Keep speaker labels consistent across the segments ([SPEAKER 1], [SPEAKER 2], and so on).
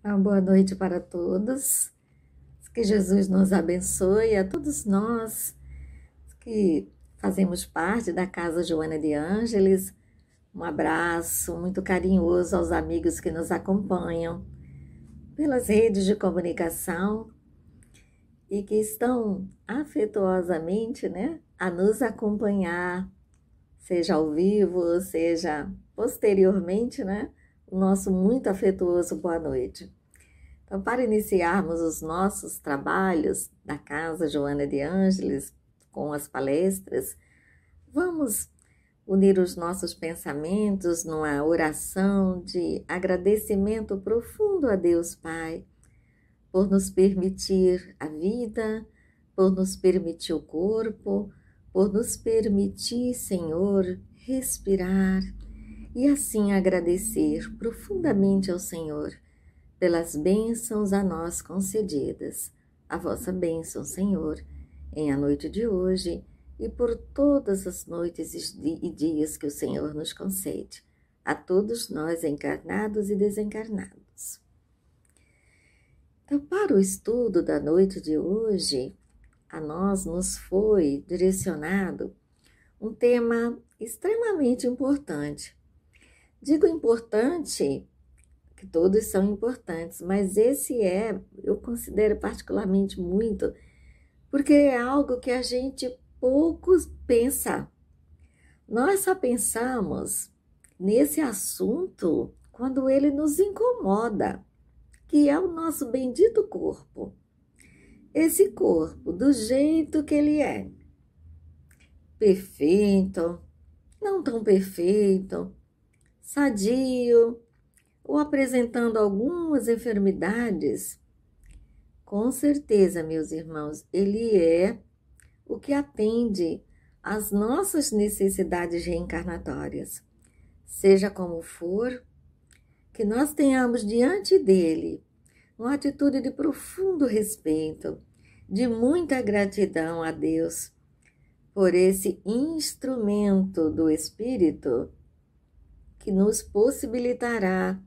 [SPEAKER 1] Uma boa noite para todos. Que Jesus nos abençoe, a todos nós que fazemos parte da Casa Joana de Ângeles. Um abraço muito carinhoso aos amigos que nos acompanham pelas redes de comunicação e que estão afetuosamente, a nos acompanhar, seja ao vivo, seja posteriormente, o nosso muito afetuoso boa noite. Então, para iniciarmos os nossos trabalhos da Casa Joana de Ângeles com as palestras, vamos unir os nossos pensamentos numa oração de agradecimento profundo a Deus Pai por nos permitir a vida, por nos permitir o corpo, por nos permitir, Senhor, respirar e assim agradecer profundamente ao Senhor pelas bênçãos a nós concedidas, a vossa bênção, Senhor, em a noite de hoje e por todas as noites e dias que o Senhor nos concede, a todos nós encarnados e desencarnados. Então, para o estudo da noite de hoje, a nós nos foi direcionado um tema extremamente importante. Digo importante, que todos são importantes, mas esse eu considero particularmente muito, porque é algo que a gente pouco pensa. Nós só pensamos nesse assunto quando ele nos incomoda, que é o nosso bendito corpo. Esse corpo, do jeito que ele é, perfeito, não tão perfeito, sadio, ou apresentando algumas enfermidades, com certeza, meus irmãos, ele é o que atende às nossas necessidades reencarnatórias. Seja como for, que nós tenhamos diante dele uma atitude de profundo respeito, de muita gratidão a Deus por esse instrumento do Espírito que nos possibilitará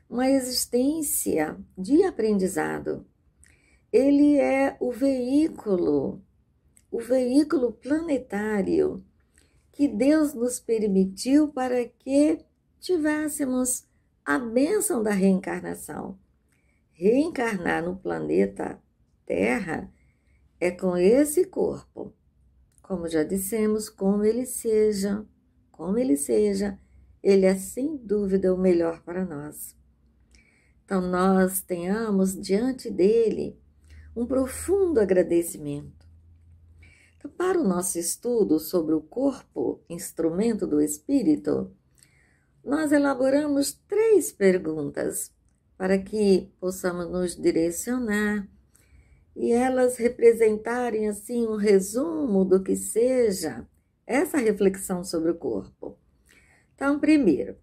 [SPEAKER 1] uma existência de aprendizado. Ele é o veículo planetário que Deus nos permitiu para que tivéssemos a bênção da reencarnação. Reencarnar no planeta Terra é com esse corpo, como já dissemos, como ele seja, ele é sem dúvida o melhor para nós. Então, nós tenhamos diante dele um profundo agradecimento. Então, para o nosso estudo sobre o corpo, instrumento do espírito, nós elaboramos 3 perguntas para que possamos nos direcionar e elas representarem assim um resumo do que seja essa reflexão sobre o corpo. Então, primeiro,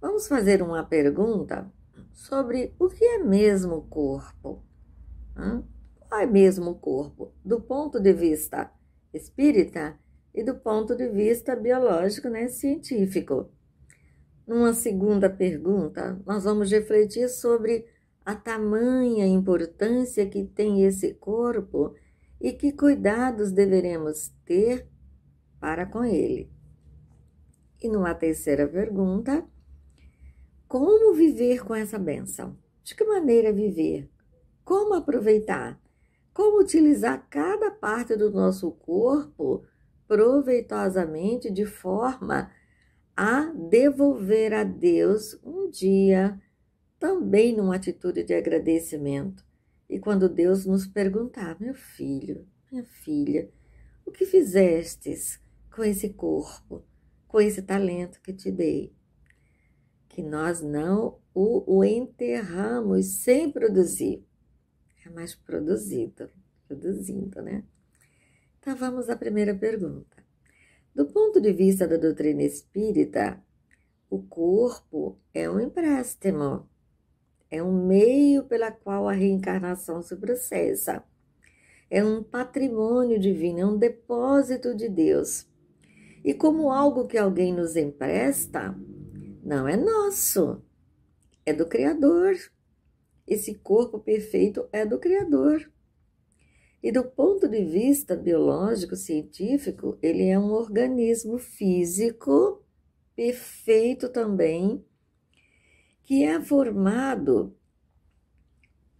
[SPEAKER 1] vamos fazer uma pergunta sobre o que é mesmo o corpo. Qual é mesmo o corpo? Do ponto de vista espírita e do ponto de vista biológico, científico. Numa segunda pergunta, nós vamos refletir sobre a tamanha importância que tem esse corpo e que cuidados deveremos ter para com ele. E numa terceira pergunta, como viver com essa bênção? De que maneira viver? Como aproveitar? Como utilizar cada parte do nosso corpo proveitosamente de forma a devolver a Deus um dia também numa atitude de agradecimento. E quando Deus nos perguntar, meu filho, minha filha, o que fizestes com esse corpo, com esse talento que te dei? Que nós não o enterramos sem produzir, mas produzindo, Então, vamos à primeira pergunta. Do ponto de vista da doutrina espírita, o corpo é um empréstimo, é um meio pela qual a reencarnação se processa, é um patrimônio divino, é um depósito de Deus. E como algo que alguém nos empresta, não é nosso, é do Criador. esse corpo perfeito é do Criador. E do ponto de vista biológico, científico, ele é um organismo físico perfeito também, que é formado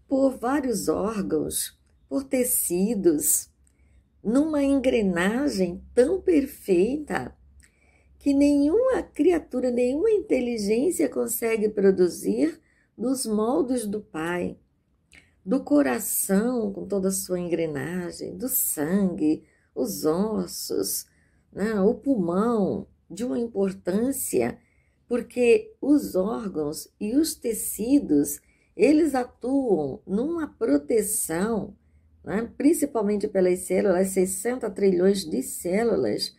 [SPEAKER 1] por vários órgãos, por tecidos, numa engrenagem tão perfeita que nenhuma criatura, nenhuma inteligência consegue produzir nos moldes do Pai. Do coração, com toda a sua engrenagem, do sangue, os ossos, né, o pulmão, de uma importância, porque os órgãos e os tecidos, eles atuam numa proteção, né, principalmente pelas células, 60 trilhões de células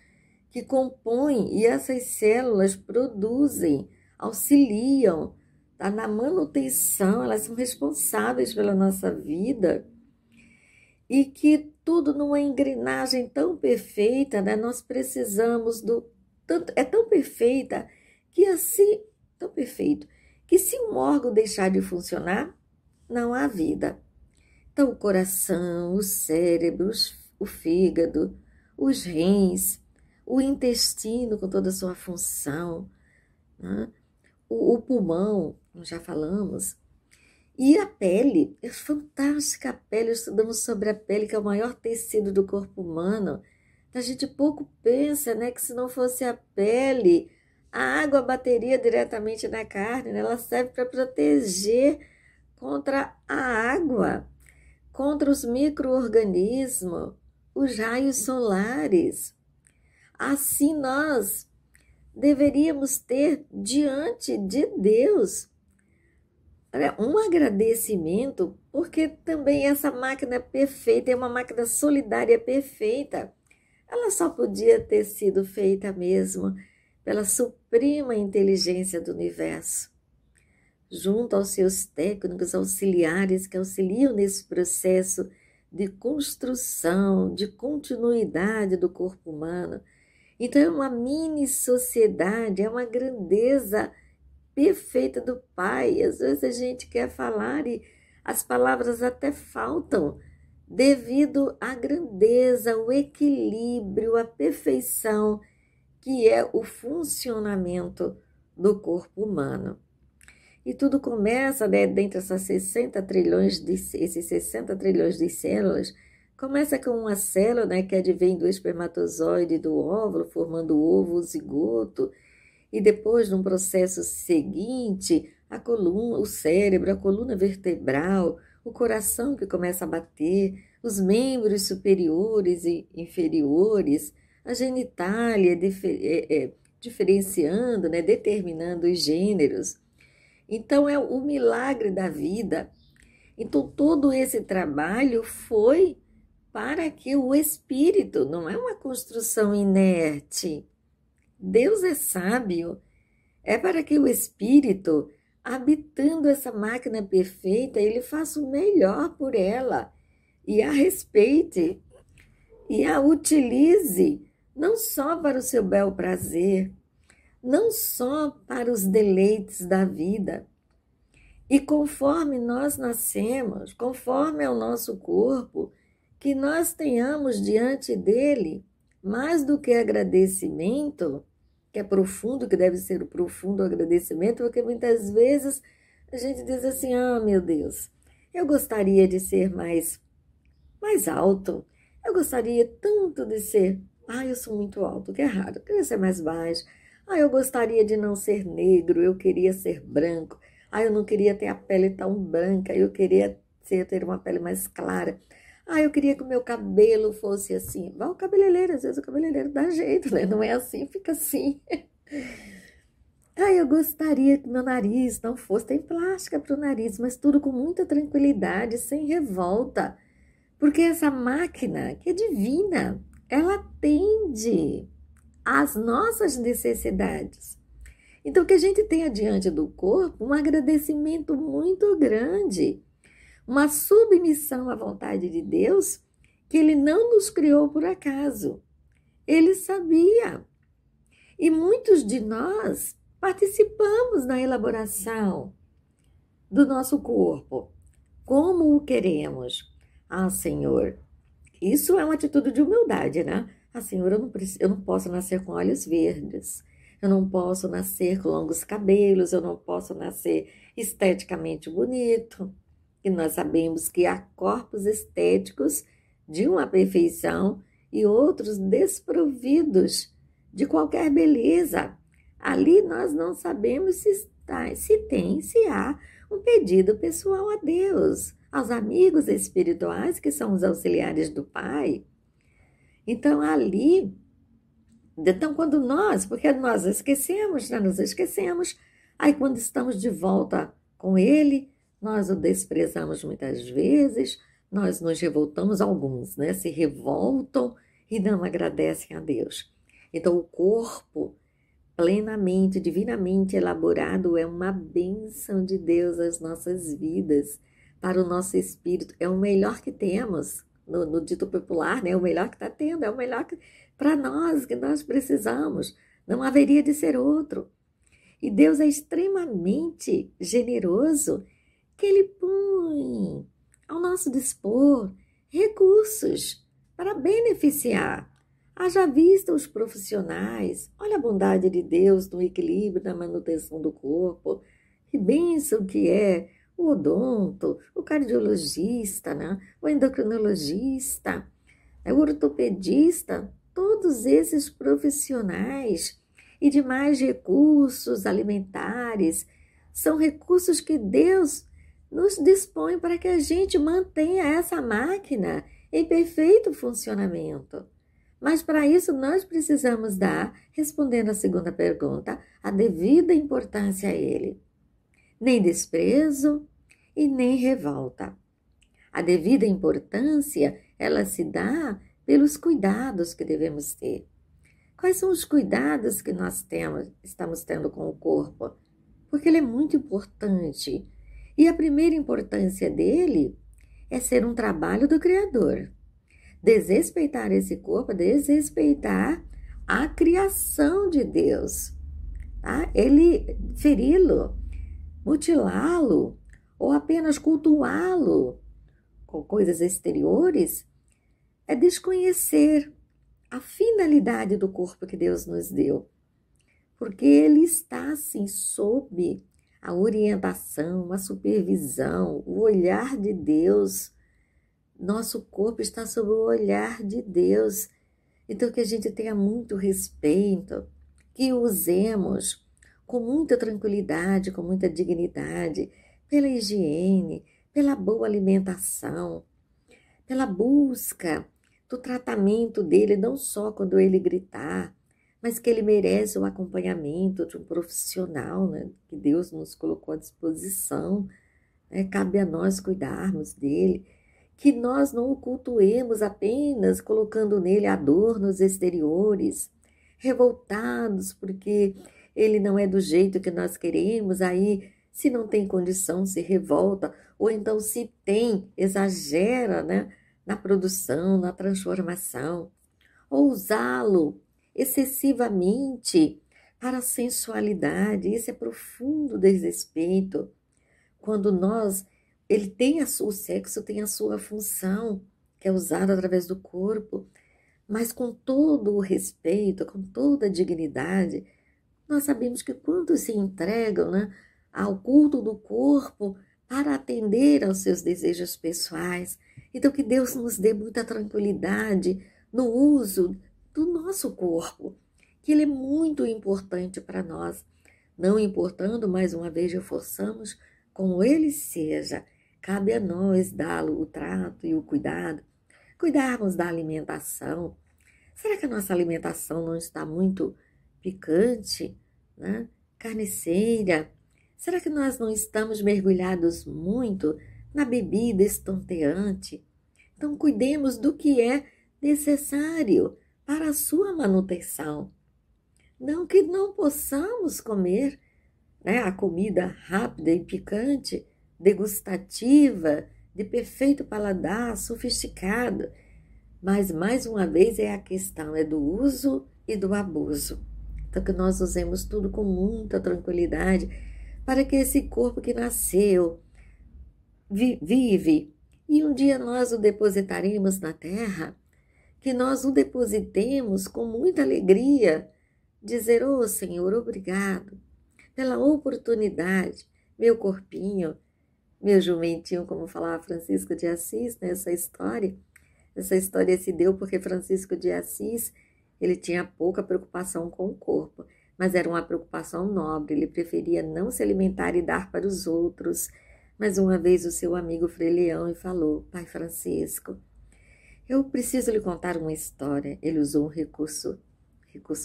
[SPEAKER 1] que compõem, e essas células produzem, auxiliam, na manutenção, elas são responsáveis pela nossa vida, e que tudo numa engrenagem tão perfeita, né? Nós precisamos é tão perfeita que assim, tão perfeito, que se um órgão deixar de funcionar, não há vida. Então o coração, o cérebro, o fígado, os rins, o intestino com toda a sua função, né? O pulmão, como já falamos, e a pele, é fantástica a pele, estudamos sobre a pele, que é o maior tecido do corpo humano. A gente pouco pensa, né, que se não fosse a pele, a água bateria diretamente na carne, né? Ela serve para proteger contra a água, contra os micro-organismos, os raios solares. Assim nós deveríamos ter diante de Deus um agradecimento, porque também essa máquina perfeita é uma máquina solidária perfeita. Ela só podia ter sido feita mesmo pela suprema inteligência do universo, junto aos seus técnicos auxiliares que auxiliam nesse processo de construção, de continuidade do corpo humano. Então, é uma mini sociedade, é uma grandeza perfeita do Pai. Às vezes a gente quer falar e as palavras até faltam, devido à grandeza, o equilíbrio, a perfeição que é o funcionamento do corpo humano. E tudo começa, né, dentro dessas 60 trilhões esses 60 trilhões de células. Começa com uma célula, né, que advém do espermatozoide e do óvulo, formando o ovo, o zigoto, e depois, num processo seguinte, a coluna, o cérebro, a coluna vertebral, o coração que começa a bater, os membros superiores e inferiores, a genitália diferenciando, né, determinando os gêneros. Então, é o milagre da vida. Então, todo esse trabalho foi para que o espírito, não é uma construção inerte. Deus é sábio, é para que o espírito, habitando essa máquina perfeita, ele faça o melhor por ela e a respeite e a utilize, não só para o seu bel prazer, não só para os deleites da vida. E conforme nós nascemos, conforme é o nosso corpo, que nós tenhamos diante dele mais do que agradecimento, que é profundo, que deve ser o profundo agradecimento, porque muitas vezes a gente diz assim, meu Deus, eu gostaria de ser mais alto, eu gostaria tanto de ser, eu sou muito alto, que é raro, eu queria ser mais baixo, eu gostaria de não ser negro, eu queria ser branco, eu não queria ter a pele tão branca, eu queria ter uma pele mais clara, eu queria que o meu cabelo fosse assim. Vai o cabeleireiro, às vezes o cabeleireiro dá jeito, né? Não é assim, fica assim. Eu gostaria que meu nariz não fosse, tem plástica para o nariz, mas tudo com muita tranquilidade, sem revolta. Porque essa máquina, que é divina, ela atende às nossas necessidades. Então, que a gente tenha diante do corpo um agradecimento muito grande, uma submissão à vontade de Deus, que Ele não nos criou por acaso. Ele sabia. E muitos de nós participamos na elaboração do nosso corpo. como o queremos. Ah, Senhor, isso é uma atitude de humildade, né? Ah, Senhor, eu não posso nascer com olhos verdes, eu não posso nascer com longos cabelos, eu não posso nascer esteticamente bonito. E nós sabemos que há corpos estéticos de uma perfeição e outros desprovidos de qualquer beleza. Ali nós não sabemos se há um pedido pessoal a Deus, aos amigos espirituais que são os auxiliares do Pai. Então ali, então quando porque nós esquecemos, né? Nos esquecemos, aí quando estamos de volta com Ele, nós o desprezamos muitas vezes, nós nos revoltamos, alguns, né? Se revoltam e não agradecem a Deus. Então o corpo plenamente, divinamente elaborado, é uma bênção de Deus às nossas vidas, para o nosso espírito. É o melhor que temos, no dito popular, né? É o melhor que está tendo, é o melhor para nós, que nós precisamos. Não haveria de ser outro. E Deus é extremamente generoso, que Ele põe ao nosso dispor recursos para beneficiar. Haja vista os profissionais, olha a bondade de Deus no equilíbrio, na manutenção do corpo. Que bênção que é o odonto, o cardiologista, né? O endocrinologista, o ortopedista, todos esses profissionais e demais recursos alimentares são recursos que Deus nos dispõe para que a gente mantenha essa máquina em perfeito funcionamento. Mas para isso nós precisamos dar, respondendo à segunda pergunta, a devida importância a ele. Nem desprezo e nem revolta. A devida importância, ela se dá pelos cuidados que devemos ter. Quais são os cuidados que nós estamos tendo com o corpo? Porque ele é muito importante. E a primeira importância dele é ser um trabalho do Criador. Desrespeitar esse corpo, desrespeitar a criação de Deus, tá? Ele feri-lo, mutilá-lo ou apenas cultuá-lo com coisas exteriores é desconhecer a finalidade do corpo que Deus nos deu, porque ele está assim sob a orientação, a supervisão, o olhar de Deus. Nosso corpo está sob o olhar de Deus. Então, que a gente tenha muito respeito, que usemos com muita tranquilidade, com muita dignidade, pela higiene, pela boa alimentação, pela busca do tratamento dele, não só quando ele gritar, mas que ele merece o acompanhamento de um profissional, né, que Deus nos colocou à disposição. Né? Cabe a nós cuidarmos dele. Que nós não o cultuemos apenas colocando nele adornos exteriores, revoltados porque ele não é do jeito que nós queremos, aí se não tem condição se revolta, ou então se tem, exagera, né, na produção, na transformação, ou usá-lo excessivamente para a sensualidade. Isso é profundo desrespeito. Quando ele tem o sexo tem a sua função, que é usada através do corpo, mas com todo o respeito, com toda a dignidade, nós sabemos que quantos se entregam, né, ao culto do corpo para atender aos seus desejos pessoais. Então que Deus nos dê muita tranquilidade no uso do nosso corpo, que ele é muito importante para nós, não importando, mais uma vez reforçamos, como ele seja. Cabe a nós dá-lo o trato e o cuidado, cuidarmos da alimentação. Será que a nossa alimentação não está muito picante, né? Carniceira? Será que nós não estamos mergulhados muito na bebida estonteante? Então, cuidemos do que é necessário para a sua manutenção. Não que não possamos comer, né, a comida rápida e picante, degustativa, de perfeito paladar, sofisticado. Mas, mais uma vez, é a questão do uso e do abuso. Então, que nós usemos tudo com muita tranquilidade, para que esse corpo que nasceu vive, e um dia nós o depositaremos na terra, que nós o depositemos com muita alegria, dizer, ô Senhor, obrigado pela oportunidade, meu corpinho, meu jumentinho, como falava Francisco de Assis, né? Essa história se deu porque Francisco de Assis, ele tinha pouca preocupação com o corpo, mas era uma preocupação nobre, ele preferia não se alimentar e dar para os outros. Mas uma vez o seu amigo Frei Leão e falou, Pai Francisco, eu preciso lhe contar uma história. Ele usou um recurso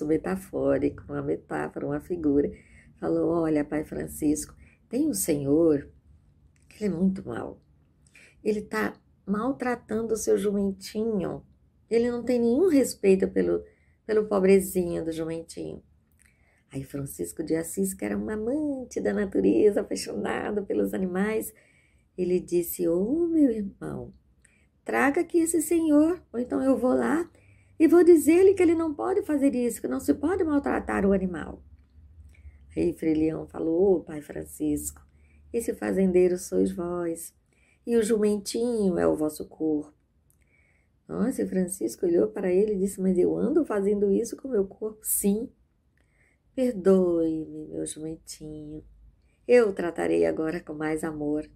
[SPEAKER 1] metafórico, uma metáfora, uma figura. Falou, olha, Pai Francisco, tem um senhor que ele é muito mau. Ele está maltratando o seu jumentinho. Ele não tem nenhum respeito pelo pobrezinho do jumentinho. Aí Francisco de Assis, que era um amante da natureza, apaixonado pelos animais, ele disse, ô meu irmão, traga aqui esse senhor, ou então eu vou lá e vou dizer-lhe que ele não pode fazer isso, que não se pode maltratar o animal. Aí Frei Leão falou, ô Pai Francisco, esse fazendeiro sois vós, e o jumentinho é o vosso corpo. Nossa, Francisco olhou para ele e disse, mas eu ando fazendo isso com o meu corpo? Sim. Perdoe-me, meu jumentinho, eu o tratarei agora com mais amor.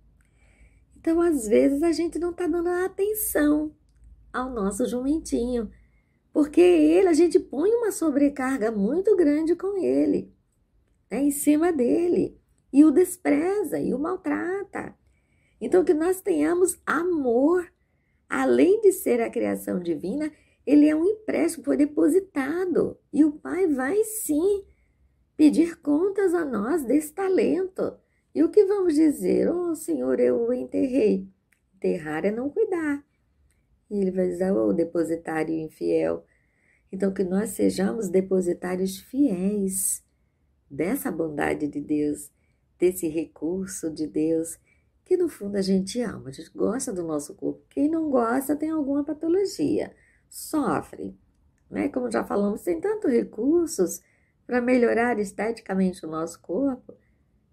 [SPEAKER 1] Então, às vezes, a gente não está dando atenção ao nosso jumentinho, porque a gente põe uma sobrecarga muito grande com ele, né, em cima dele, e o despreza, e o maltrata. Então, que nós tenhamos amor, além de ser a criação divina, ele é um empréstimo, foi depositado, e o Pai vai sim pedir contas a nós desse talento. E o que vamos dizer? Oh, Senhor, eu o enterrei. Enterrar é não cuidar. E ele vai dizer, oh, depositário infiel. Então, que nós sejamos depositários fiéis dessa bondade de Deus, desse recurso de Deus, que no fundo a gente ama, a gente gosta do nosso corpo. Quem não gosta tem alguma patologia, sofre, né? Como já falamos, tem tantos recursos para melhorar esteticamente o nosso corpo,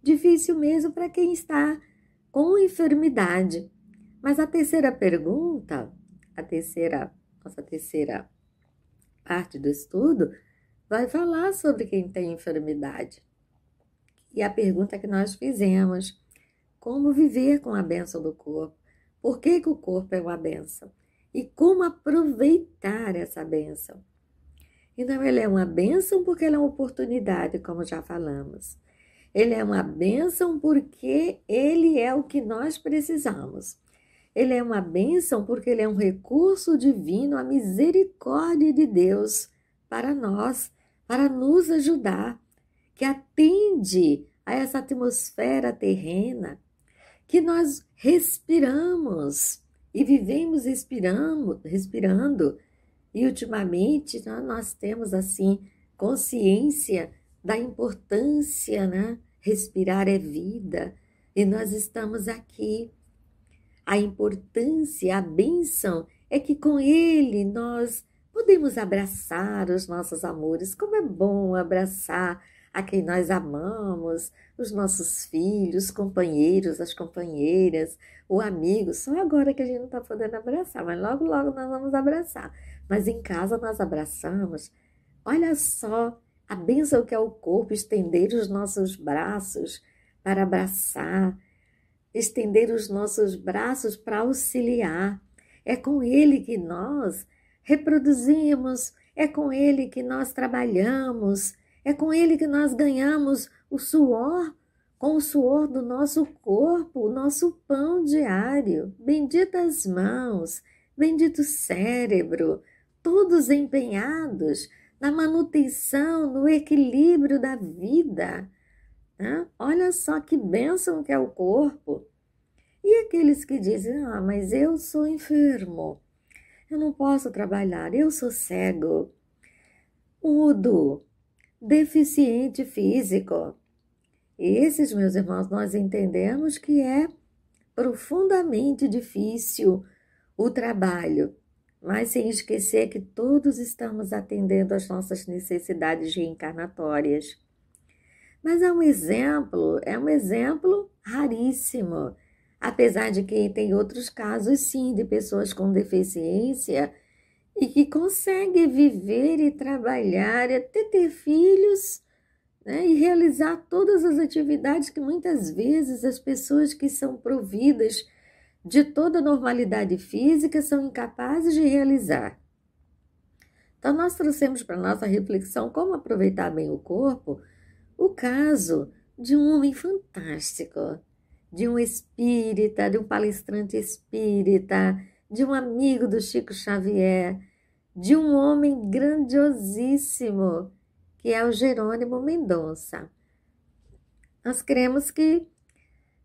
[SPEAKER 1] difícil mesmo para quem está com enfermidade. Mas a terceira pergunta, nossa terceira parte do estudo, vai falar sobre quem tem enfermidade. E a pergunta que nós fizemos, como viver com a bênção do corpo? Por que o corpo é uma bênção? E como aproveitar essa bênção? Então, ele é uma bênção porque ele é uma oportunidade, como já falamos. Ele é uma bênção porque ele é o que nós precisamos. Ele é uma bênção porque ele é um recurso divino, a misericórdia de Deus para nós, para nos ajudar, que atende a essa atmosfera terrena que nós respiramos e vivemos respirando. E ultimamente nós temos assim consciência da importância, né? Respirar é vida e nós estamos aqui. A importância, a bênção é que com ele nós podemos abraçar os nossos amores. Como é bom abraçar a quem nós amamos, os nossos filhos, companheiros, as companheiras, o amigo. Só agora que a gente não está podendo abraçar, mas logo, logo nós vamos abraçar. Mas em casa nós abraçamos. Olha só a bênção que é o corpo, estender os nossos braços para abraçar, estender os nossos braços para auxiliar. É com ele que nós reproduzimos, é com ele que nós trabalhamos, é com ele que nós ganhamos o suor, com o suor do nosso corpo, o nosso pão diário. Benditas mãos, bendito cérebro, todos empenhados na manutenção, no equilíbrio da vida. Olha só que bênção que é o corpo. E aqueles que dizem, mas eu sou enfermo, eu não posso trabalhar, eu sou cego, mudo, deficiente físico. Esses, meus irmãos, nós entendemos que é profundamente difícil o trabalho, mas sem esquecer que todos estamos atendendo às nossas necessidades reencarnatórias. Mas é um exemplo raríssimo. Apesar de que tem outros casos, sim, de pessoas com deficiência e que conseguem viver e trabalhar, e até ter filhos, né, e realizar todas as atividades que muitas vezes as pessoas que são providas de toda a normalidade física são incapazes de realizar. Então, nós trouxemos para nossa reflexão como aproveitar bem o corpo, o caso de um homem fantástico, de um espírita, de um palestrante espírita, de um amigo do Chico Xavier, de um homem grandiosíssimo, que é o Jerônimo Mendonça. Nós cremos que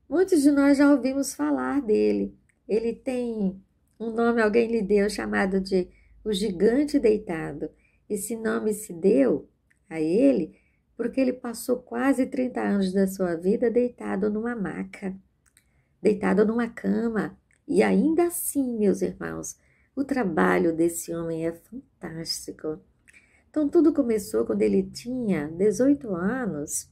[SPEAKER 1] muitos de nós já ouvimos falar dele. Ele tem um nome, alguém lhe deu, chamado de o Gigante Deitado. Esse nome se deu a ele porque ele passou quase 30 anos da sua vida deitado numa maca, deitado numa cama. E ainda assim, meus irmãos, o trabalho desse homem é fantástico. Então, tudo começou quando ele tinha 18 anos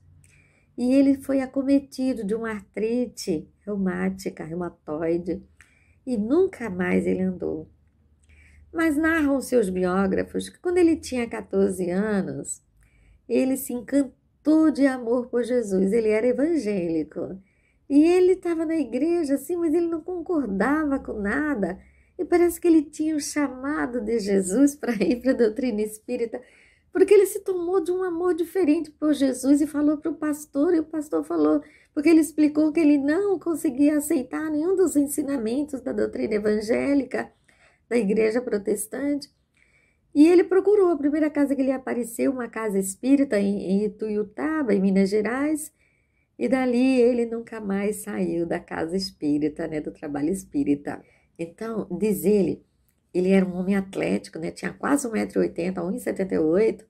[SPEAKER 1] e ele foi acometido de uma artrite reumática, reumatoide, e nunca mais ele andou. Mas narram seus biógrafos que quando ele tinha 14 anos, ele se encantou de amor por Jesus. Ele era evangélico. E ele estava na igreja, assim, mas ele não concordava com nada. E parece que ele tinha o chamado de Jesus para ir para a doutrina espírita, porque ele se tomou de um amor diferente por Jesus e falou para o pastor, e o pastor falou, porque ele explicou que ele não conseguia aceitar nenhum dos ensinamentos da doutrina evangélica, da igreja protestante. E ele procurou a primeira casa que ele apareceu, uma casa espírita em Ituiutaba, em Minas Gerais, e dali ele nunca mais saiu da casa espírita, né, do trabalho espírita. Então, diz ele era um homem atlético, né, tinha quase 1,80 m, 1,78 m,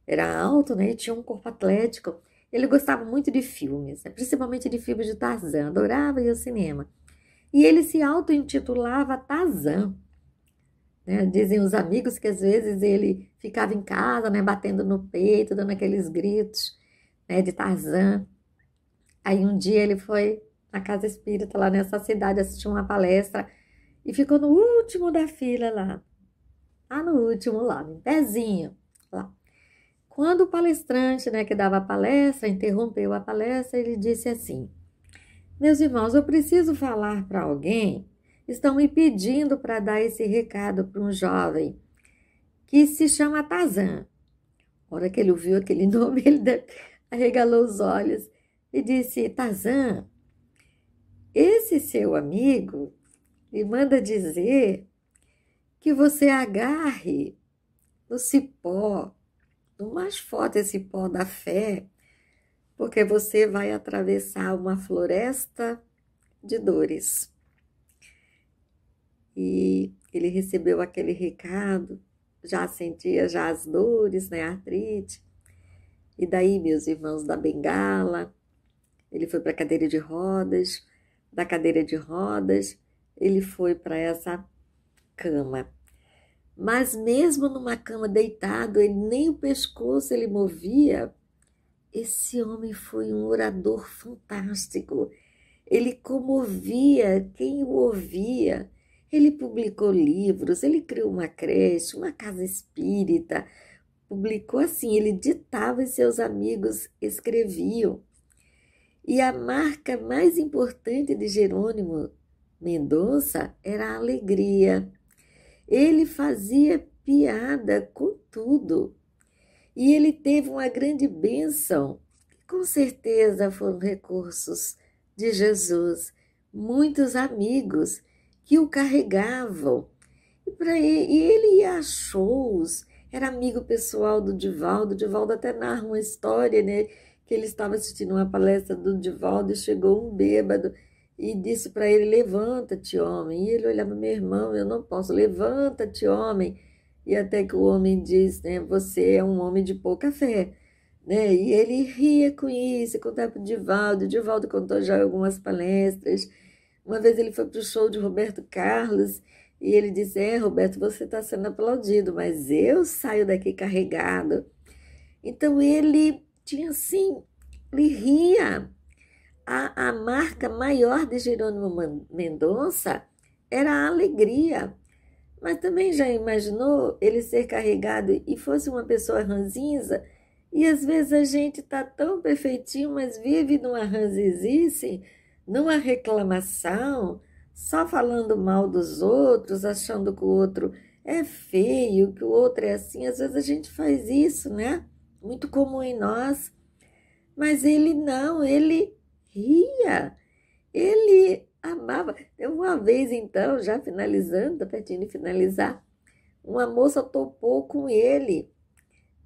[SPEAKER 1] era alto, né, e tinha um corpo atlético. Ele gostava muito de filmes, né, principalmente de filmes de Tarzan, adorava ir ao cinema. E ele se auto-intitulava Tarzan. Né? Dizem os amigos que às vezes ele ficava em casa, né, batendo no peito, dando aqueles gritos, né, de Tarzan. Aí um dia ele foi na casa espírita lá nessa cidade, assistiu uma palestra e ficou no último da fila lá no último, lá, em pezinho, lá. Quando o palestrante, né, que dava a palestra, interrompeu a palestra, ele disse assim: meus irmãos, eu preciso falar para alguém. Estão me pedindo para dar esse recado para um jovem que se chama Tarzan. A hora que ele ouviu aquele nome, ele arregalou os olhos e disse: Tarzan, esse seu amigo me manda dizer que você agarre no cipó, no mais forte cipó da fé, porque você vai atravessar uma floresta de dores. E ele recebeu aquele recado, já sentia já as dores, né, a artrite. E daí, meus irmãos, da bengala, ele foi para a cadeira de rodas, da cadeira de rodas, ele foi para essa cama. Mas mesmo numa cama deitado, ele nem o pescoço ele movia. Esse homem foi um orador fantástico. Ele comovia quem o ouvia. Ele publicou livros, ele criou uma creche, uma casa espírita. Publicou assim, ele ditava e seus amigos escreviam. E a marca mais importante de Jerônimo Mendonça era a alegria. Ele fazia piada com tudo. E ele teve uma grande bênção. Com certeza foram recursos de Jesus. Muitos amigos que o carregavam. E ele ia a shows, era amigo pessoal do Divaldo. O Divaldo até narra uma história, né? Que ele estava assistindo uma palestra do Divaldo e chegou um bêbado e disse para ele: levanta-te, homem. E ele olhava: meu irmão, eu não posso, levanta-te, homem. E até que o homem diz, né, você é um homem de pouca fé. Né? E ele ria com isso, contava para o Divaldo. O Divaldo contou já algumas palestras. Uma vez ele foi para o show de Roberto Carlos e ele disse: Roberto, você está sendo aplaudido, mas eu saio daqui carregado. Então ele tinha assim, ele ria. a marca maior de Jerônimo Mendonça era a alegria. Mas também já imaginou ele ser carregado e fosse uma pessoa ranzinza? E às vezes a gente está tão perfeitinho, mas vive numa ranzizice, numa reclamação, só falando mal dos outros, achando que o outro é feio, que o outro é assim. Às vezes a gente faz isso, né? Muito comum em nós. Mas ele não, ele ria, ele amava. Uma vez, então, já finalizando, tá pertinho de finalizar, uma moça topou com ele,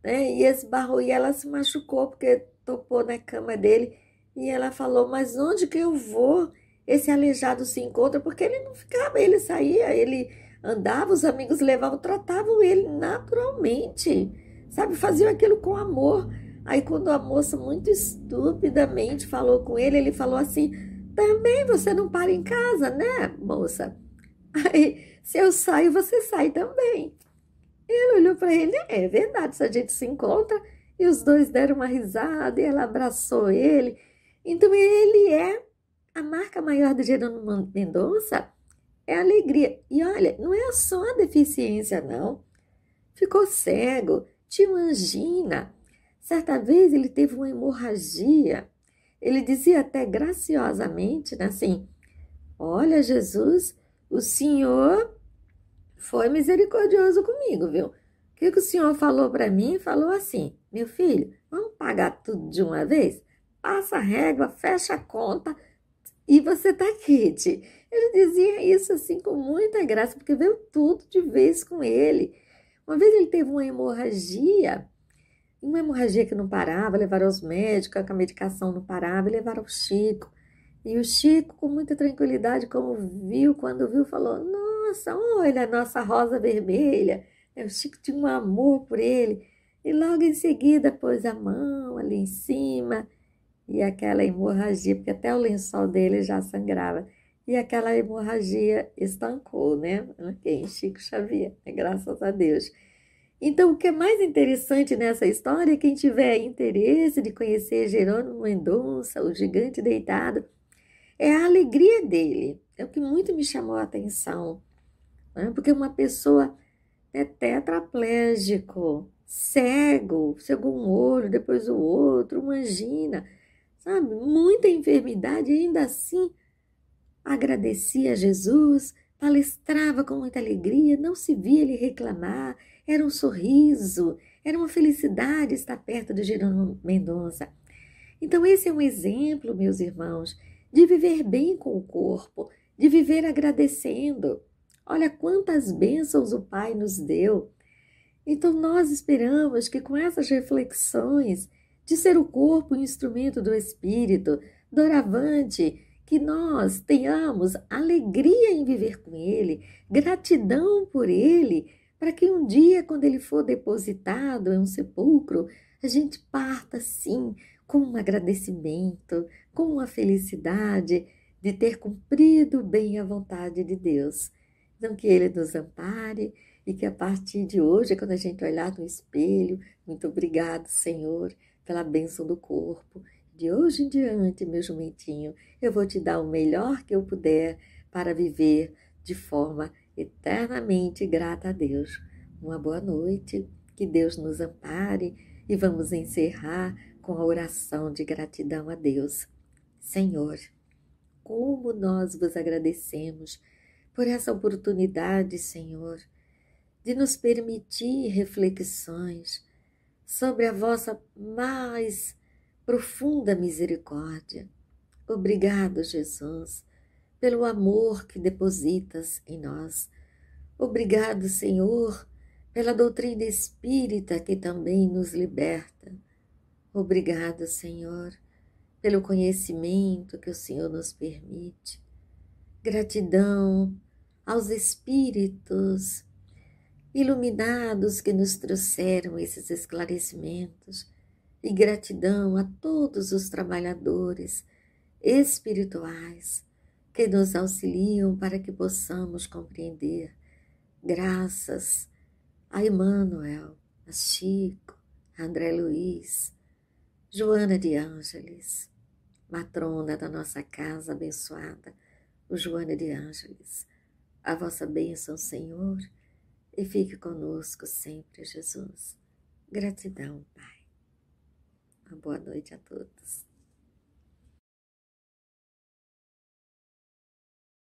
[SPEAKER 1] né? E esbarrou, e ela se machucou porque topou na cama dele. E ela falou: Mas onde que eu vou? Esse aleijado se encontra, porque ele não ficava, ele saía, ele andava, os amigos levavam, tratavam ele naturalmente, sabe? Faziam aquilo com amor. Aí, quando a moça muito estupidamente falou com ele, ele falou assim: Também você não para em casa, né, moça? Aí, se eu saio, você sai também. Ele olhou para ele, é verdade, se a gente se encontra, e os dois deram uma risada, e ela abraçou ele. Então, ele é a marca maior de Jerônimo Mendonça, é a alegria. E olha, não é só a deficiência, não. Ficou cego, tinha uma angina. Certa vez ele teve uma hemorragia. Ele dizia até graciosamente, né, assim: Olha, Jesus, o Senhor foi misericordioso comigo, viu? O que o senhor falou para mim? Falou assim: Meu filho, vamos pagar tudo de uma vez? Passa a régua, fecha a conta e você tá quente. Ele dizia isso assim com muita graça, porque veio tudo de vez com ele. Uma vez ele teve uma hemorragia que não parava, levaram aos médicos, a medicação não parava, e levaram o Chico. E o Chico, com muita tranquilidade, quando viu, falou: Nossa, olha a nossa rosa vermelha. O Chico tinha um amor por ele. E logo em seguida pôs a mão ali em cima, e aquela hemorragia, porque até o lençol dele já sangrava. E aquela hemorragia estancou, né? Quem? Chico Xavier, graças a Deus. Então, o que é mais interessante nessa história, quem tiver interesse de conhecer Jerônimo Mendonça, o gigante deitado, é a alegria dele. É o que muito me chamou a atenção, né? Porque uma pessoa é tetraplégico, cego um olho, depois o outro, uma angina, sabe? Muita enfermidade, e ainda assim agradecia a Jesus, palestrava com muita alegria, não se via ele reclamar, era um sorriso, era uma felicidade estar perto de Jerônimo Mendonça. Então, esse é um exemplo, meus irmãos, de viver bem com o corpo, de viver agradecendo. Olha quantas bênçãos o Pai nos deu. Então, nós esperamos que com essas reflexões de ser o corpo um instrumento do Espírito, doravante, que nós tenhamos alegria em viver com Ele, gratidão por Ele, para que um dia, quando Ele for depositado em um sepulcro, a gente parta, sim, com um agradecimento, com uma felicidade de ter cumprido bem a vontade de Deus. Então, que Ele nos ampare e que a partir de hoje, quando a gente olhar no espelho, muito obrigado, Senhor, pela bênção do corpo. De hoje em diante, meu jumentinho, eu vou te dar o melhor que eu puder para viver de forma eternamente grata a Deus. Uma boa noite, que Deus nos ampare e vamos encerrar com a oração de gratidão a Deus. Senhor, como nós vos agradecemos por essa oportunidade, Senhor, de nos permitir reflexões sobre a vossa mais profunda misericórdia. Obrigado, Jesus, pelo amor que depositas em nós. Obrigado, Senhor, pela doutrina espírita que também nos liberta. Obrigado, Senhor, pelo conhecimento que o Senhor nos permite. Gratidão aos espíritos iluminados que nos trouxeram esses esclarecimentos, e gratidão a todos os trabalhadores espirituais que nos auxiliam para que possamos compreender. Graças a Emmanuel, a Chico, a André Luiz, Joana de Ângeles, matrona da nossa casa abençoada, o Joana de Ângeles. A vossa bênção, Senhor, e fique conosco sempre, Jesus. Gratidão, Pai. Uma boa noite a todos.